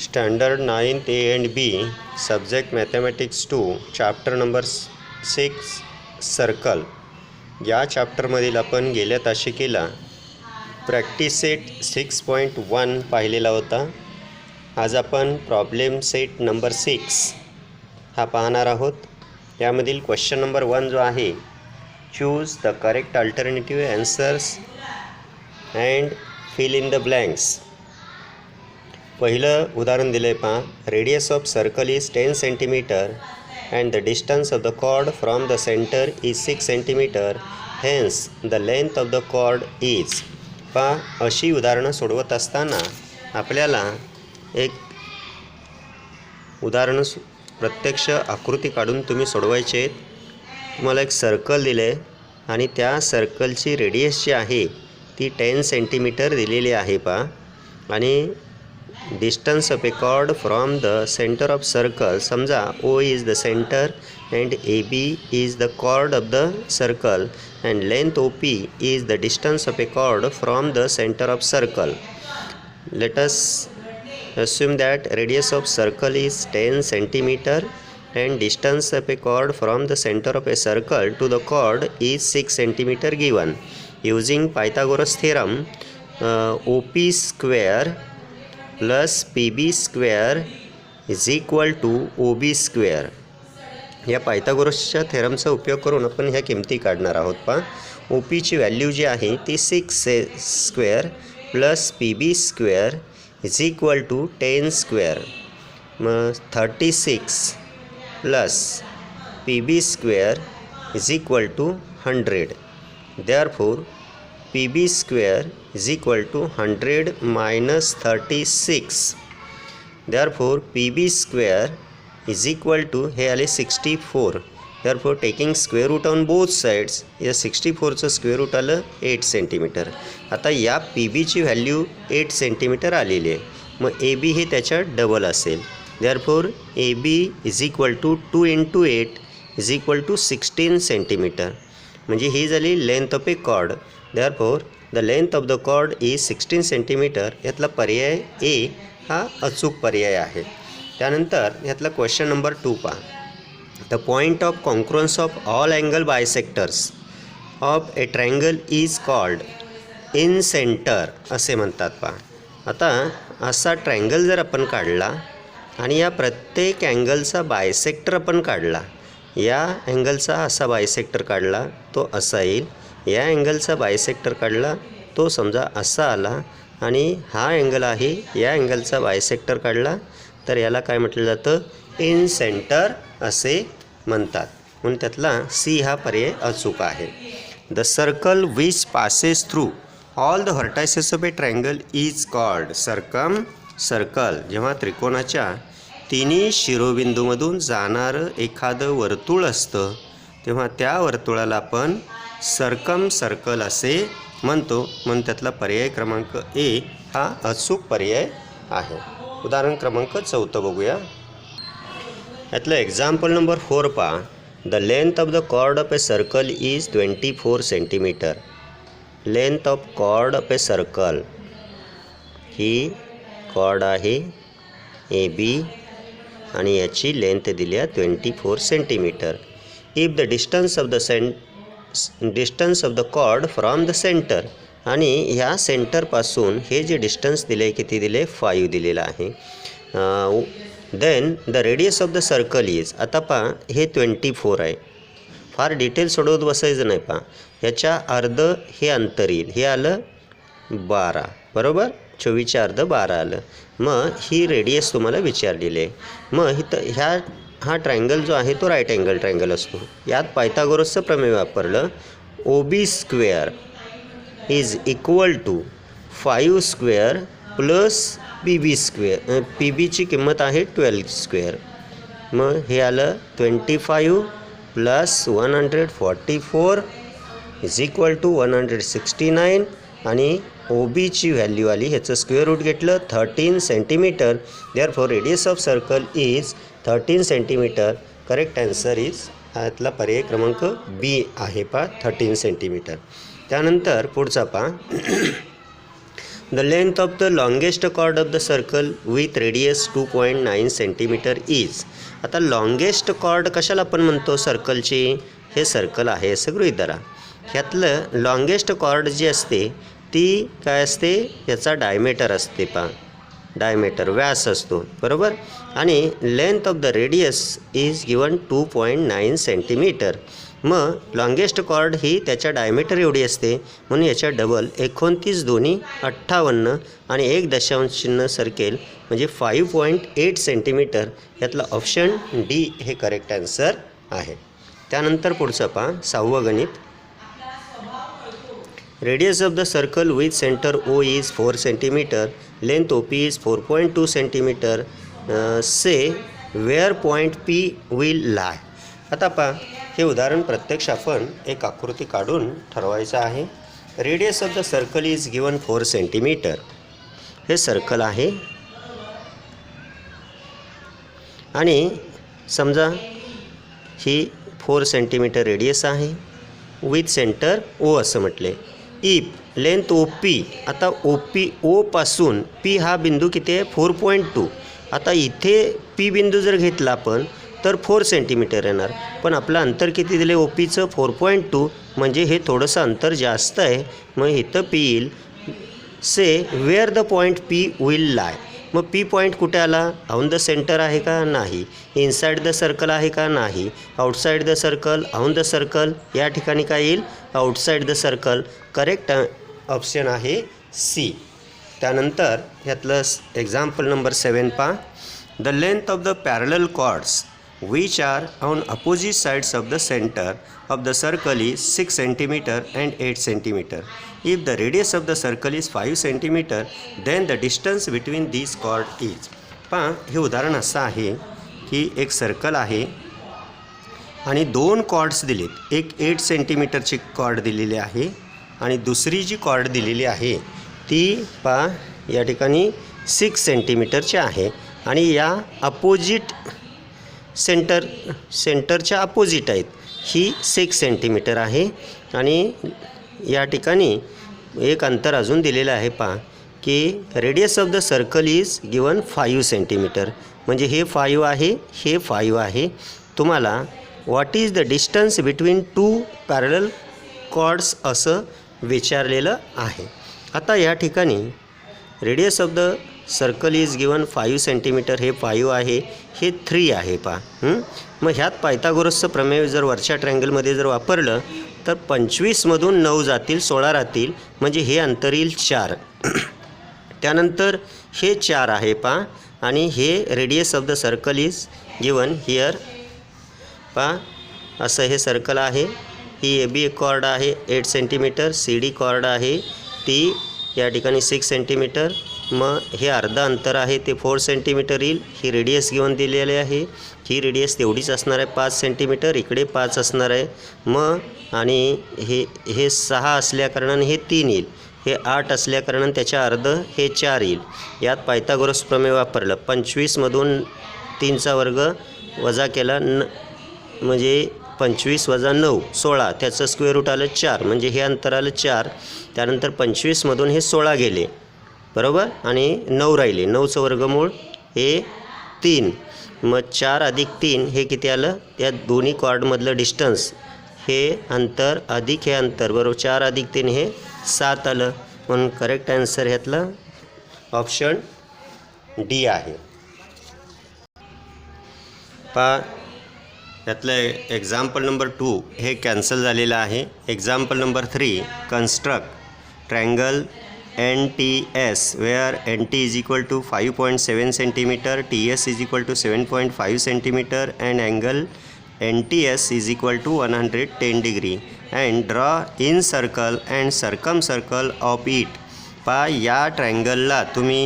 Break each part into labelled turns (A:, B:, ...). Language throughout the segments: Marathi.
A: Standard 9th A and B, Subject Mathematics 2, Chapter number 6, Circle. या चॅप्टरमधील आपण गेल्या तासिकेला प्रॅक्टिस सेट 6.1 पाहिलेला होता. आज आपण प्रॉब्लेम सेट नंबर 6 हा पाहणार आहोत. यामधील क्वेश्चन नंबर 1 जो आहे, choose the correct alternative answers and fill in the blanks. पहिलं उदाहरण दिलं आहे पहा. Radius of circle is 10 centimetre and the distance of the chord from the centre is 6 centimetre. Hence the length of the chord is. पहा, अशी उदाहरणं सोडवत असताना आपल्याला एक उदाहरण प्रत्यक्ष आकृती काढून तुम्ही सोडवायचे आहेत. तुम्हाला एक सर्कल दिलं आहे आणि त्या सर्कलची रेडियस जी आहे ती 10 सेंटीमीटर दिलेली आहे पहा. आणि distance of a chord from the center of circle, समजा O is the center and AB is the chord of the circle and length OP is the distance of a chord from the center of circle. Let us assume that radius of circle is 10 centimeter and distance of a chord from the center of a circle to the chord is 6 centimeter given. Using Pythagoras theorem, OP square plus PB square is equal to OB square. या पायथागोरसच्या थेरमचा उपयोग करून आपण ह्या किमती काढणार आहोत. पहा, OPची व्हॅल्यू जी आहे ती 6 square plus PB square is equal to 10 square. मग 36 plus PB square is equal to 100. Therefore PB square is equal to 100 minus 36. Therefore PB square is equal to हे आले 64. Therefore taking square root on both sides, या 64चं स्क्वेअर रूट आलं 8 सेंटीमीटर. आता या PB ची व्हॅल्यू 8 सेंटीमीटर आलेली आहे. मग AB हे त्याच्या डबल असेल. Therefore AB is equal to 2 into 8 is equal to 16 centimetre. म्हणजे ही झाली length of a chord. Therefore the length of the chord is 16 centimetre. यातला पर्याय ए हा अचूक पर्याय आहे. त्यानंतर यातला क्वेश्चन नंबर 2 पहा. The point of concurrence of all angle bisectors of a triangle is called incentre असे म्हणतात. पहा, आता असा ट्रायंगल जर आपण काढला आणि या प्रत्येक अँगलचा बायसेक्टर आपण काढला, या अँगलचा असा बायसेक्टर काढला तो असा येईल, या अँगलचा बायसेक्टर काढला तो समजा असा आला, आणि हा अँगल आहे या अँगलचा बायसेक्टर काढला तर याला काय म्हटलं जातं, इन सेंटर असे म्हणतात. म्हणून त्यातला सी हा पर्याय अचूक आहे. The circle which passes through all the vertices of a triangle is called circum circle. जेव्हा त्रिकोणाच्या तिन्ही शिरोबिंदूमधून जाणारं एखादं वर्तुळ असतं तेव्हा त्या वर्तुळाला आपण सर्कम सर्कल असे म्हणतो. म्हणून त्यातला पर्याय क्रमांक ए हा अचूक पर्याय आहे. उदाहरण क्रमांक 4 बघूया. यातलं एक्झाम्पल नंबर 4 पहा. The length of the chord of a circle is 24 centimetre. Length of chord of a circle, ही कॉर्ड आहे AB आणि याची लेंथ दिली आहे 24 centimetre. If the distance of the chord from the centre, आणि ह्या सेंटरपासून हे जे डिस्टन्स दिले किती दिले 5 दिलेलं आहे. Then the radius of the circle is. आता पहा, हे 24 आहे. फार डिटेल सोडवत बसायचं नाही. पहा, ह्याच्या अर्ध हे अंतर येईल, हे आलं 12 बरोबर. 24च्या अर्ध 12 आलं. मग ही रेडियस तुम्हाला विचारलेली आहे. मग इथं हा ट्रायंगल जो आहे तो राईट अँगल ट्रायंगल असतो. यात पायथागोरसचं प्रमेय वापरलं. OB square is equal to 5 square plus PB square. PBची किंमत आहे 12 स्क्वेअर. मग हे आलं 25 प्लस 144 इज इक्वल टू 169. आणि OBची व्हॅल्यू आली, ह्याचं स्क्वेअर रूट घेतलं 13 centimetre. Therefore radius of circle is 13 centimetre. Correct answer is ह्यातला पर्याय क्रमांक बी आहे पहा, 13 सेंटीमीटर. त्यानंतर पुढचा पहा. The length of the longest chord of the circle with radius 2.9 centimetre is. आता लॉन्गेस्ट कॉर्ड कशाला आपण म्हणतो सर्कलची? हे सर्कल आहे असं गृहीत धरा. ह्यातलं लॉन्गेस्ट कॉर्ड जी असते ती काय असते? याचा डायमीटर असते डायमीटर व्यास असतो बरोबर. आणि length of the radius is given 2.9 centimetre. मग लॉन्गेस्ट कॉर्ड ही त्याच्या डायमीटर एवढी असते म्हणून याच्या डबल 29 दोन्ही 58 आणि 1 दशांश चिन्ह सर्कल म्हणजे 5.8 सेंटीमीटर. यातला ऑप्शन डी हे करेक्ट आन्सर आहे. त्यानंतर पुढचं पहा 6वं गणित. Radius of the circle with centre O is 4 centimetre. Length OP is 4.2 centimetre. Say where point P will lie. आता पहा हे उदाहरण प्रत्यक्ष आपण एक आकृती काढून ठरवायचं आहे. Radius of the circle is given 4 centimetre. हे सर्कल आहे आणि समजा ही 4 सेंटीमीटर रेडियस आहे विथ सेंटर O असं म्हटले. इफ लेंथ OP, आता O पासून P हा बिंदू किती आहे? 4.2. आता इथे P बिंदू जर घेतला आपण तर 4 सेंटीमीटर येणार, पण आपलं अंतर किती दिले OPचं? 4.2, म्हणजे हे थोडंसं अंतर जास्त आहे. मग इथं P येईल. Say where the point P will lie. मग P पॉईंट कुठे आला? ऑन द सेंटर आहे का? नाही. इनसाइड द सर्कल आहे का? नाही. Outside the circle, on the circle. या ठिकाणी काय येईल? Outside the circle. Correct option आहे सी. त्यानंतर ह्यातलं एक्झाम्पल नंबर 7 पहा. The length of the parallel chords which are on opposite sides of the center of the circle is 6 centimeter and 8 centimeter. If the radius of the circle is 5 centimeter, then the distance between these chord is. पहा हे उदाहरण असं आहे की एक सर्कल आहे आणि 2 कॉर्ड्स दिलेत. एक 8 सेंटीमीटरची कॉर्ड दिलेली आहे आणि दुसरी जी कॉर्ड दिलेली आहे ती पहा या ठिकाणी 6 सेंटीमीटरची आहे आणि या अपोजिट सेंटरच्या अपोजिट आहेत. ही 6 सेंटीमीटर आहे आणि या ठिकाणी एक अंतर अजून दिलेलं आहे पहा की radius of the circle is given 5 centimetre. म्हणजे हे 5 आहे, हे 5 आहे. तुम्हाला what is the distance between 2 parallel chords असं विचारलेलं आहे. आता या ठिकाणी radius of the circle is given 5 centimetre. हे 5 आहे, हे 3 आहे पहा. मग ह्यात पायथागोरसचं प्रमेय जर वरच्या ट्रँगलमध्ये जर वापरलं तर 25मधून 9 जातील, 16 राहतील, म्हणजे हे अंतर येईल 4. त्यानंतर हे 4 आहे पहा आणि हे radius of the circle is given here पहा. असं हे सर्कल आहे. ही AB कॉर्ड आहे 8 सेंटीमीटर, CD कॉर्ड आहे ती या ठिकाणी 6 सेंटीमीटर. मग हे अर्धा अंतर आहे ते 4 सेंटीमीटर येईल. ही रेडियस गिवन दिलेली आहे. ही रेडियस तेवढीच असणार आहे 5 सेंटीमीटर. इकडे 5 असणार आहे. मग आणि हे 6 असल्याकारणाने हे 3 येईल. हे 8 असल्याकारणाने त्याच्या अर्ध हे 4 येईल. यात पायथागोरस प्रमेय वापरलं. 25मधून 3चा वर्ग वजा केला म्हणजे 25 वजा 9 16, त्याचं स्क्वेअर रूट आलं 4, म्हणजे हे अंतर आलं 4. त्यानंतर 25मधून हे 16 गेले बरोबर आणि 9 राहिले. 9चं वर्गमूळ हे 3. मग 4 अधिक 3 हे किती आलं? या दोन्ही कॉर्डमधलं डिस्टन्स हे अंतर अधिक हे अंतर बरोबर 4 अधिक 3 हे 7 आलं. म्हणून करेक्ट आन्सर ह्यातलं ऑप्शन डी आहे. पहा यातलं एक्झाम्पल नंबर 2 हे कॅन्सल झालेलं आहे. Example number 3 construct triangle NTS where NT is equal to 5.7 centimeter, TS is equal to 7.5 centimeter and angle NTS is equal to 110 degree and draw in circle and circumcircle of it. पहा या ट्रँगलला तुम्ही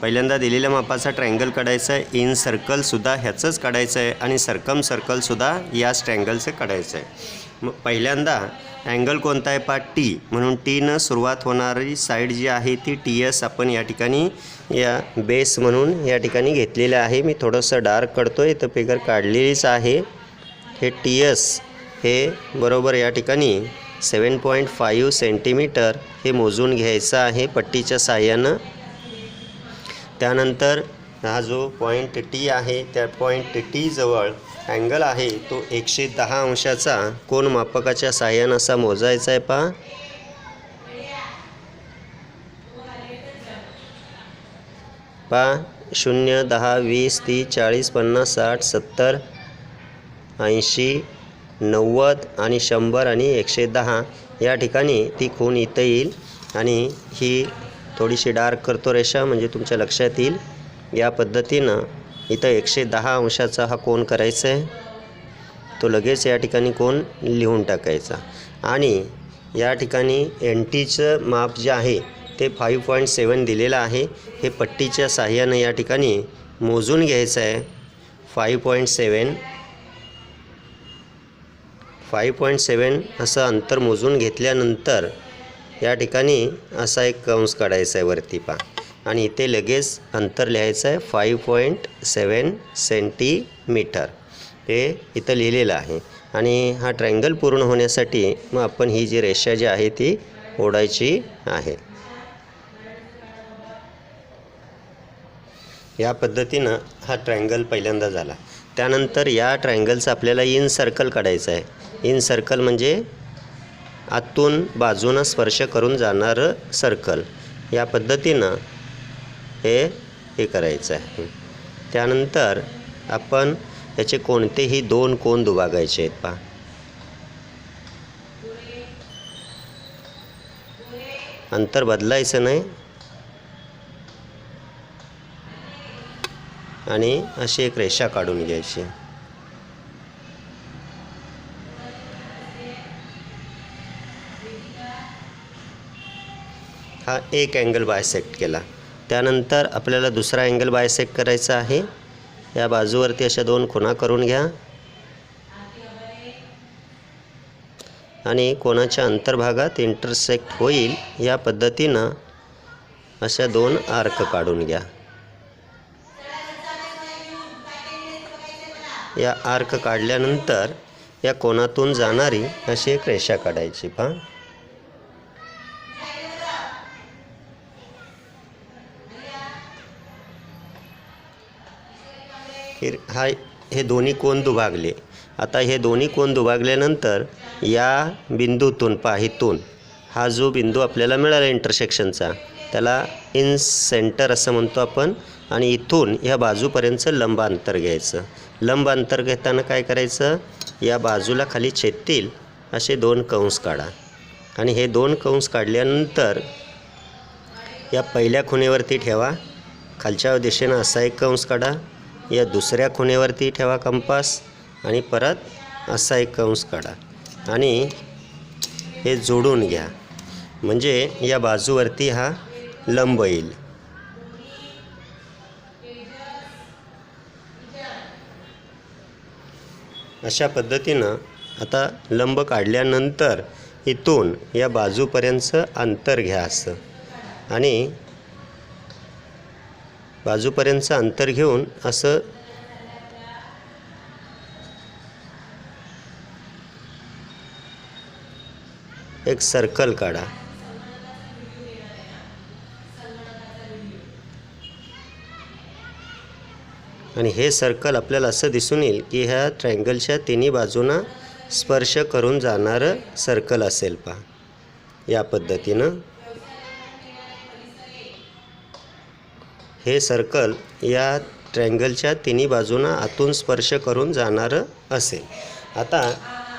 A: पहिल्यांदा दिलेल्या मापाचा ट्रँगल काढायचा आहे. इन सर्कलसुद्धा ह्याचंच काढायचं आहे आणि सर्कम सर्कलसुद्धा याच ट्रँगलचं काढायचं आहे. मग पहिल्यांदा अँगल कोणता आहे पहा T, म्हणून Tनं सुरुवात होणारी साईड जी आहे ती TS आपण या ठिकाणी या बेस म्हणून या ठिकाणी घेतलेलं आहे. मी थोडंसं डार्क करतो आहे, तर फिगर काढलेलीच आहे. हे TS हे बरोबर या ठिकाणी 7.5 सेंटीमीटर हे मोजून घ्यायचं आहे पट्टीच्या साहाय्यानं. त्यानंतर हा जो पॉईंट टी आहे त्या पॉईंट टी जवळ अँगल आहे तो 110 अंशाचा कोन मापकाच्या साहाय्यानं असा मोजायचा आहे पहा. पहा 0, 10, 20, 30, 40, 50, 60, 70, 80, 90 आणि 100 आणि 110 या ठिकाणी ती खूण इथं येईल. आणि ही थोडीशी डार्क करतो रेषा म्हणजे तुमच्या लक्षात येईल. या पद्धतीनं इथं 110 अंशाचा हा कोन करायचा आहे. तो लगेच या ठिकाणी कोन लिहून टाकायचा. आणि या ठिकाणी एन टीचं माप जे आहे ते 5.7 दिलेलं आहे. हे पट्टीच्या साहाय्यानं या ठिकाणी मोजून घ्यायचं आहे. 5.7 असं अंतर मोजून घेतल्यानंतर या ठिकाणी असा एक कंस काढायचा आहे वरती पहा. आणि इथे लगेच अंतर लिहायचं आहे 5.7 सेंटीमीटर हे इथं लिहिलेलं आहे. आणि हा ट्रायंगल पूर्ण होण्यासाठी मग आपण ही जी रेषा जी आहे ती ओढायची आहे. या पद्धतीनं हा ट्रायंगल पहिल्यांदा झाला. त्यानंतर या ट्रायंगलचं आपल्याला इन सर्कल काढायचं आहे. इन सर्कल म्हणजे आतून बाजूनं स्पर्श करून जाणारं सर्कल. या पद्धतीनं हे करायचं आहे. त्यानंतर आपण याचे कोणतेही 2 कोन दुभागायचे आहेत पहा. अंतर बदलायचं नाही. आणि अशी एक रेषा काढून घ्यायची. हा एक अँगल बायसेक्ट केला. त्यानंतर आपल्याला दुसरा अँगल बायसेक्ट करायचा आहे. या बाजूवरती अशा 2 खुणा करून घ्या. आणि कोणाच्या अंतर्भागात इंटरसेक्ट होईल या पद्धतीनं अशा 2 आर्क काढून घ्या. या आर्क काढल्यानंतर या कोनातून जाणारी अशी एक रेषा काढायची पहा. हे दोन्ही कोन दुभागले. आता हे दोन्ही कोन दुभागल्यानंतर या बिंदूतून पहा इथून हा जो बिंदू आपल्याला मिळाला इंटरसेक्शनचा त्याला इन सेंटर असं म्हणतो आपण. आणि इथून या बाजूपर्यंतचं लंब अंतर घ्यायचं. लंब अंतर घेताना काय करायचं या बाजूला खाली छेदतील असे 2 कंस काढा. आणि हे 2 कंस काढल्यानंतर या पहिल्या खुणेवरती ठेवा. खालच्या दिशेनं असा एक कंस काढा. या दुसऱ्या खुणेवरती ठेवा कंपास. आणि परत असा एक कंस काढा. आणि हे जोडून घ्या म्हणजे या बाजूवरती हा लंब येईल. अशा पद्धतीनं आता लंब काढल्यानंतर इथून या बाजूपर्यंतचं अंतर घ्या असं. आणि बाजूपर्यंतचं अंतर घेऊन असं एक सर्कल काढा. आणि हे सर्कल आपल्याला असं दिसून येईल की ह्या ट्रायंगलच्या तिन्ही बाजूंना स्पर्श करून जाणारं सर्कल असेल पहा. या पद्धतीनं हे सर्कल या ट्रायंगलच्या तिन्ही बाजूंना आतून स्पर्श करून जाणारं असेल. आता